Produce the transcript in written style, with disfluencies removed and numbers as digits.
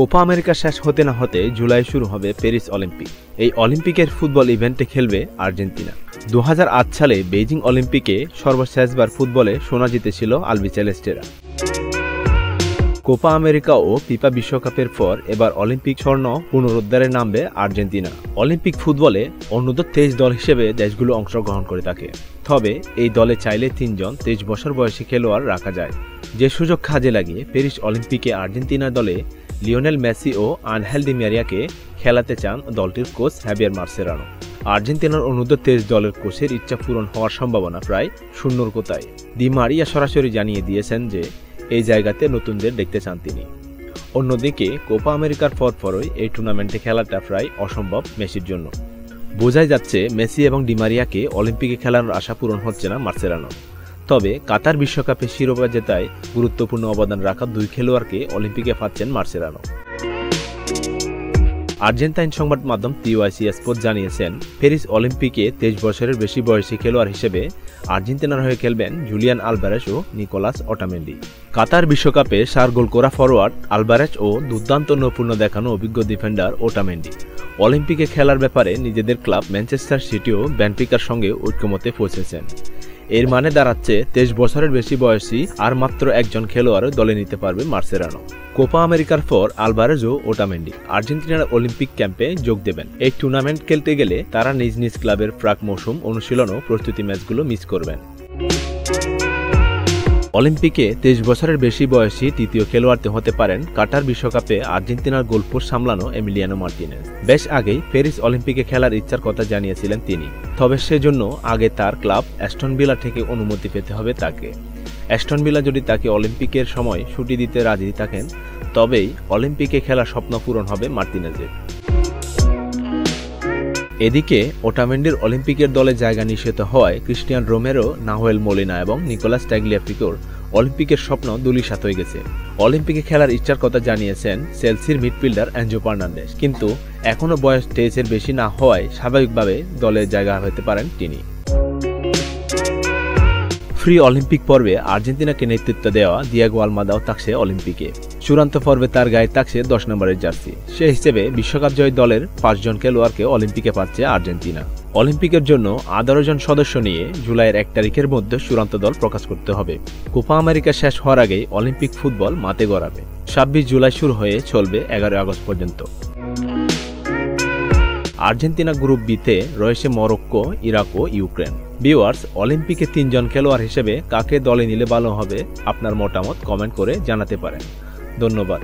Copa America শেষ হতে না হতে জুলাই শুরু হবে প্যারিস অলিম্পিক। এই অলিম্পিকের ফুটবল ইভেন্টে খেলবে আর্জেন্টিনা। 2008 সালে বেইজিং অলিম্পিকে সর্বশেষবার ফুটবলে সোনা জিতেছিল আলবিসেলেস্টেরা। কোপা আমেরিকা ও ফিফা বিশ্বকাপের পর এবার অলিম্পিক স্বর্ণ পুনরুদ্ধারে নামবে আর্জেন্টিনা। অলিম্পিক ফুটবলে অনূর্ধ্ব 23 দল হিসেবে দেশগুলো অংশগ্রহণ করে থাকে। তবে এই দলে চাইলে 3 জন 23 বছর বয়সী খেলোয়াড় রাখা যায়। যে সুযোগ কাজে লাগিয়ে প্যারিস অলিম্পিকে আর্জেন্টিনার দলে লিওনেল মেসি ও আনহেল ডি মারিয়াকে খেলাতে চান দলটির কোচ হাভিয়ের মাসচেরানো। আর্জেন্টিনার অনূর্ধ্ব 23 দলের কোচের ইচ্ছা পূরণ হওয়ার সম্ভাবনা প্রায় শূন্যর কোথায়। ডি মারিয়া সরাসরি জানিয়ে দিয়েছেন যে এই জায়গাতে নতুনদের দেখতে চান তিনি। অন্যদিকে কোপা আমেরিকার পরপরই এই টুর্নামেন্টে খেলাটা প্রায় অসম্ভব মেসির জন্য। বোঝাই যাচ্ছে মেসি এবং ডি মারিয়াকে অলিম্পিকে খেলানোর আশা পূরণ হচ্ছে না মাসচেরানো। তবে কাতার বিশ্বকাপে শিরোপা জেতায় গুরুত্বপূর্ণ অবদান রাখা 2 খেলোয়াড়কে অলিম্পিকে পাচ্ছেন মাসচেরানো। আর্জেন্টাইন সংবাদ মাধ্যম TYC স্পোর্ট জানিয়েছেন, প্যারিস অলিম্পিকে 23 বছরের বেশি বয়সী খেলোয়াড় হিসেবে আর্জেন্টিনার হয়ে খেলবেন জুলিয়ান আলভারেজ ও নিকোলাস অটামেন্ডি। কাতার বিশ্বকাপে 4 গোল করা ফরোয়ার্ড আলভারেজ ও দুর্দান্ত নৈপুণ্য দেখানো অভিজ্ঞ ডিফেন্ডার অটামেন্ডি অলিম্পিকে খেলার ব্যাপারে নিজেদের ক্লাব ম্যানচেস্টার সিটি ও বেনফিকার সঙ্গে ঐক্যমতে পৌঁছেছেন। এর মানে দাঁড়াচ্ছে 23 বছরের বেশি বয়সী আর মাত্র একজন খেলোয়াড় দলে নিতে পারবে মাসচেরানো। কোপা আমেরিকার পর আলভারেজ ও ওটামেন্ডি আর্জেন্টিনার অলিম্পিক ক্যাম্পে যোগ দেবেন। এই টুর্নামেন্ট খেলতে গেলে তারা নিজ নিজ ক্লাবের প্রাক মৌসুম অনুশীলন ও প্রস্তুতি ম্যাচগুলো মিস করবেন। অলিম্পিকে 23 বছরের বেশি বয়সী তৃতীয় খেলোয়াড় হতে পারেন কাটার বিশ্বকাপে আর্জেন্টিনার গোলপোস্ট সামলানো এমিলিয়ানো মার্টিনেজ। বেশ আগেই প্যারিস অলিম্পিকে খেলার ইচ্ছার কথা জানিয়েছিলেন তিনি। তবে সেজন্য আগে তার ক্লাব অ্যাস্টন ভিলা থেকে অনুমতি পেতে হবে তাকে। অ্যাস্টন ভিলা যদি তাকে অলিম্পিকের সময় ছুটি দিতে রাজি থাকেন, তবেই অলিম্পিকে খেলার স্বপ্ন পূরণ হবে মার্টিনেজের। এদিকে ওটামেন্ডির অলিম্পিকের দলে জায়গা নিষিদ্ধ হওয়ায় ক্রিস্টিয়ান রোমেরো, নাহুয়েল মোলিনা এবং নিকোলাস টাগলিয়াফিকোর অলিম্পিকের স্বপ্ন ধূলিসাৎ হয়ে গেছে। অলিম্পিকে খেলার ইচ্ছার কথা জানিয়েছেন চেলসির মিডফিল্ডার এনজো ফার্নান্দেজ, কিন্তু এখনও বয়স 23-এর বেশি না হওয়ায় স্বাভাবিকভাবে দলে জায়গা হতে পারেন তিনি। ফ্রি অলিম্পিক পর্বে আর্জেন্টিনাকে নেতৃত্ব দেওয়া দিয়েগো আলমাদাও থাকছে অলিম্পিকে। চূড়ান্ত পর্বে তার গায়ে থাকছে 10 নম্বরের জার্সি। সে হিসেবে বিশ্বকাপ জয়ী দলের 5 জন খেলোয়াড়কে অলিম্পিকে পাচ্ছে আর্জেন্টিনা। অলিম্পিকের জন্য 11 জন সদস্য নিয়ে জুলাইয়ের 1 তারিখের মধ্যে চূড়ান্ত দল প্রকাশ করতে হবে। কোপা আমেরিকা শেষ হওয়ার আগেই অলিম্পিক ফুটবল মাঠে গড়াবে। 26 জুলাই শুরু হয়ে চলবে 11 আগস্ট পর্যন্ত। আর্জেন্টিনা গ্রুপ বিতে রয়েছে মরক্কো, ইরাক ও ইউক্রেন। ভিউয়ার্স, অলিম্পিকে 3 জন খেলোয়াড় হিসেবে কাকে দলে নিলে ভালো হবে আপনার মতামত কমেন্ট করে জানাতে পারেন। ধন্যবাদ।